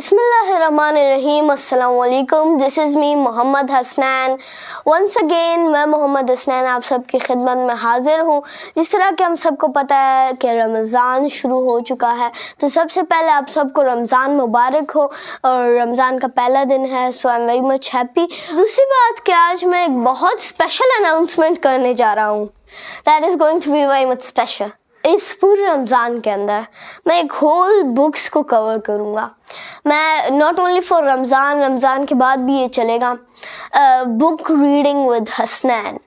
बिस्मिल्लाहिर्रहमानिर्रहीम, अस्सलाम वालेकुम। This is me Mohammad Hasnain. Once again मैं मोहम्मद हसनैन आप सबकी खिदमत में हाजिर हूँ। जिस तरह कि हम सबको पता है कि रमज़ान शुरू हो चुका है, तो सबसे पहले आप सबको रमज़ान मुबारक हो और रमज़ान का पहला दिन है, so I am very much happy. दूसरी बात कि आज मैं एक बहुत स्पेशल अनाउंसमेंट करने जा रहा हूँ, that is going to be very much special. इस पूरे रमज़ान के अंदर मैं एक होल बुक्स को कवर करूँगा। मैं नॉट ओनली फॉर रमज़ान के बाद भी ये चलेगा, बुक रीडिंग विद हसनैन,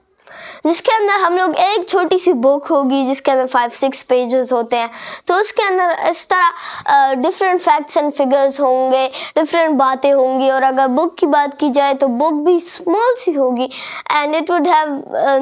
जिसके अंदर हम लोग एक छोटी सी बुक होगी जिसके अंदर 5-6 पेजेस होते हैं। तो उसके अंदर इस तरह डिफरेंट फैक्ट्स एंड फिगर्स होंगे, डिफरेंट बातें होंगी। और अगर बुक की बात की जाए तो बुक भी स्मॉल सी होगी and it would have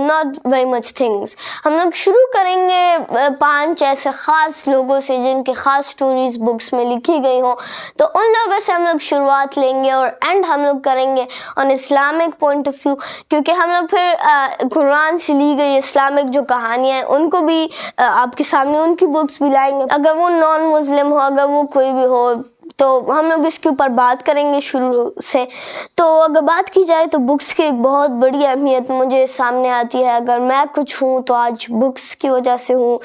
not very much things. हम लोग शुरू करेंगे 5 ऐसे ख़ास लोगों से जिनकी ख़ास स्टोरीज बुक्स में लिखी गई हो, तो उन लोगों से हम लोग शुरुआत लेंगे और एंड हम लोग करेंगे on Islamic point of view, क्योंकि हम लोग फिर कुरान से ली गई इस्लामिक जो कहानियाँ हैं उनको भी आपके सामने उनकी बुक्स भी लाएंगे। अगर वो नॉन मुस्लिम हो, अगर वो कोई भी हो, तो हम लोग इसके ऊपर बात करेंगे शुरू से। तो अगर बात की जाए तो बुक्स की एक बहुत बड़ी अहमियत मुझे सामने आती है। अगर मैं कुछ हूँ तो आज बुक्स की वजह से हूँ,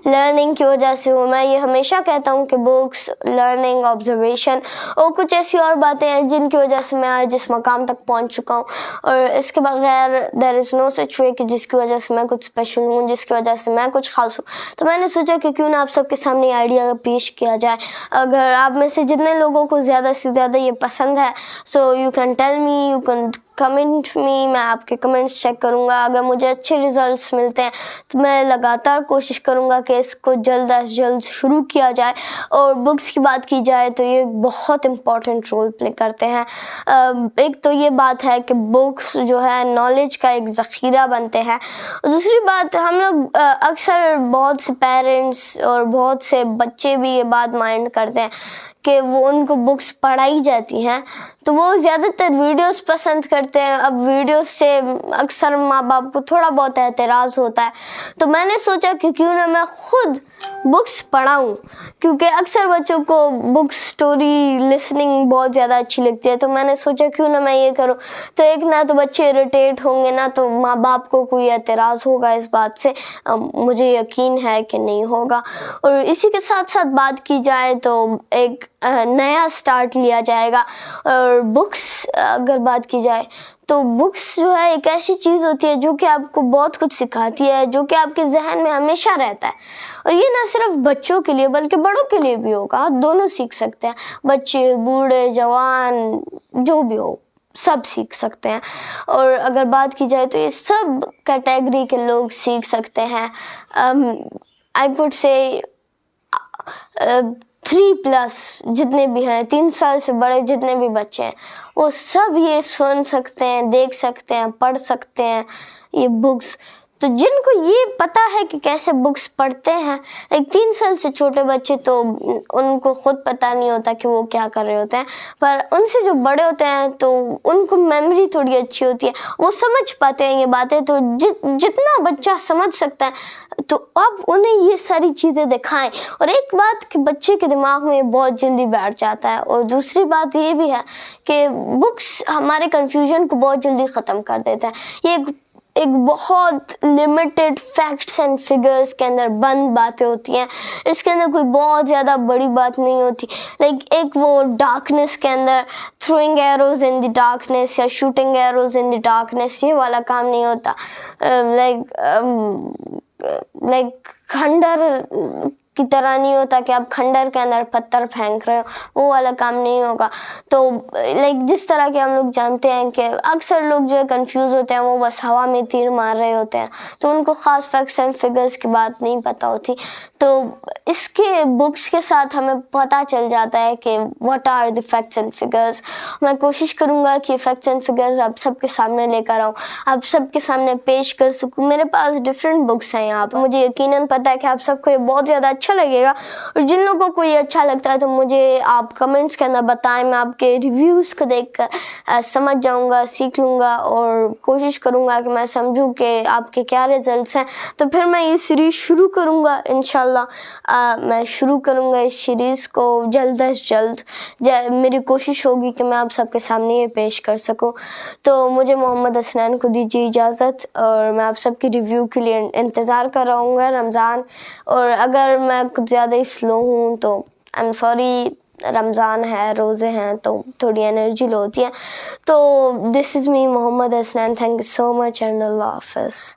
लर्निंग की वजह से हूँ। मैं ये हमेशा कहता हूँ कि बुक्स, लर्निंग, ऑब्जर्वेशन और कुछ ऐसी और बातें हैं जिनकी वजह से मैं आज इस मकाम तक पहुँच चुका हूँ। और इसके बगैर देयर इज़ नो सच वे कि जिसकी वजह से मैं कुछ स्पेशल हूँ, जिसकी वजह से मैं कुछ खास हूँ। तो मैंने सोचा कि क्यों ना आप सबके सामने आइडिया पेश किया जाए। अगर आप में से जितने लोगों को ज़्यादा से ज़्यादा ये पसंद है, so you can tell me, you can comment me, मैं आपके कमेंट्स चेक करूँगा। अगर मुझे अच्छे रिजल्ट्स मिलते हैं तो मैं लगातार कोशिश करूँगा कि इसको जल्द अज जल्द शुरू किया जाए। और बुक्स की बात की जाए तो ये बहुत इम्पॉर्टेंट रोल प्ले करते हैं। एक तो ये बात है कि बुक्स जो है नॉलेज का एक ज़ख़ीरा बनते हैं। दूसरी बात, हम लोग अक्सर बहुत से पेरेंट्स और बहुत से बच्चे भी ये बात माइंड करते हैं कि वो उनको बुक्स पढ़ाई जाती हैं तो वो ज़्यादातर वीडियोस पसंद करते हैं। अब वीडियोस से अक्सर माँ बाप को थोड़ा बहुत एतराज़ होता है, तो मैंने सोचा कि क्यों ना मैं खुद बुक्स पढ़ाऊँ, क्योंकि अक्सर बच्चों को बुक स्टोरी लिसनिंग बहुत ज़्यादा अच्छी लगती है। तो मैंने सोचा क्यों ना मैं ये करूँ, तो एक ना तो बच्चे इरिटेट होंगे, ना तो माँ बाप को कोई एतराज़ होगा इस बात से। मुझे यकीन है कि नहीं होगा। और इसी के साथ साथ बात की जाए तो एक नया स्टार्ट लिया जाएगा। और बुक्स अगर बात की जाए तो बुक्स जो है एक ऐसी चीज़ होती है जो कि आपको बहुत कुछ सिखाती है, जो कि आपके जहन में हमेशा रहता है। और ये ना सिर्फ बच्चों के लिए बल्कि बड़ों के लिए भी होगा, दोनों सीख सकते हैं। बच्चे, बूढ़े, जवान, जो भी हो सब सीख सकते हैं। और अगर बात की जाए तो ये सब कैटेगरी के लोग सीख सकते हैं। आई वुड से 3+ जितने भी हैं, 3 साल से बड़े जितने भी बच्चे हैं, वो सब ये सुन सकते हैं, देख सकते हैं, पढ़ सकते हैं ये बुक्स। तो जिनको ये पता है कि कैसे बुक्स पढ़ते हैं, एक 3 साल से छोटे बच्चे तो उनको खुद पता नहीं होता कि वो क्या कर रहे होते हैं, पर उनसे जो बड़े होते हैं तो उनको मेमोरी थोड़ी अच्छी होती है, वो समझ पाते हैं ये बातें। तो जितना बच्चा समझ सकता है तो अब उन्हें ये सारी चीज़ें दिखाएं। और एक बात कि बच्चे के दिमाग में बहुत जल्दी बैठ जाता है। और दूसरी बात ये भी है कि बुक्स हमारे कन्फ्यूजन को बहुत जल्दी ख़त्म कर देता है। ये एक बहुत लिमिटेड फैक्ट्स एंड फिगर्स के अंदर बंद बातें होती हैं। इसके अंदर कोई बहुत ज़्यादा बड़ी बात नहीं होती। एक वो डार्कनेस के अंदर throwing arrows in the darkness या shooting arrows in the darkness, ये वाला काम नहीं होता। खंडर की तरह नहीं होता कि आप खंडर के अंदर पत्थर फेंक रहे हो, वो वाला काम नहीं होगा। तो जिस तरह के हम लोग जानते हैं कि अक्सर लोग जो है कंफ्यूज होते हैं, वो बस हवा में तीर मार रहे होते हैं, तो उनको ख़ास फैक्ट्स एंड फिगर्स की बात नहीं पता होती। तो इसके बुक्स के साथ हमें पता चल जाता है कि what are the facts and figures. मैं कोशिश करूँगा कि फैक्ट्स एंड फिगर्स आप सबके सामने लेकर आऊँ, आप सबके सामने पेश कर सकूँ। मेरे पास डिफरेंट बुक्स हैं यहाँ पर, मुझे यकीनन पता है कि आप सबको ये बहुत ज़्यादा अच्छा अच्छा लगेगा। और जिन लोगों को ये अच्छा लगता है तो मुझे आप कमेंट्स के अंदर बताएं, मैं आपके रिव्यूज़ को देखकर समझ जाऊंगा, सीख लूँगा और कोशिश करूँगा कि मैं समझूँ कि आपके क्या रिजल्ट्स हैं। तो फिर मैं ये सीरीज़ शुरू करूँगा इंशाल्लाह। मैं शुरू करूँगा इस सीरीज़ को जल्द अज जल्द। मेरी कोशिश होगी कि मैं आप सबके सामने ये पेश कर सकूँ। तो मुझे मोहम्मद हसनैन को दीजिए इजाज़त और मैं आप सबकी रिव्यू के लिए इंतज़ार कर रहा हूँ रमज़ान। और अगर मैं कुछ ज़्यादा ही स्लो हूँ तो आई एम सॉरी, रमज़ान है, रोज़े हैं तो थोड़ी एनर्जी लो होती है। तो this is me Mohammad Hasnain, thank you so much and अल्लाह हाफ़िज़।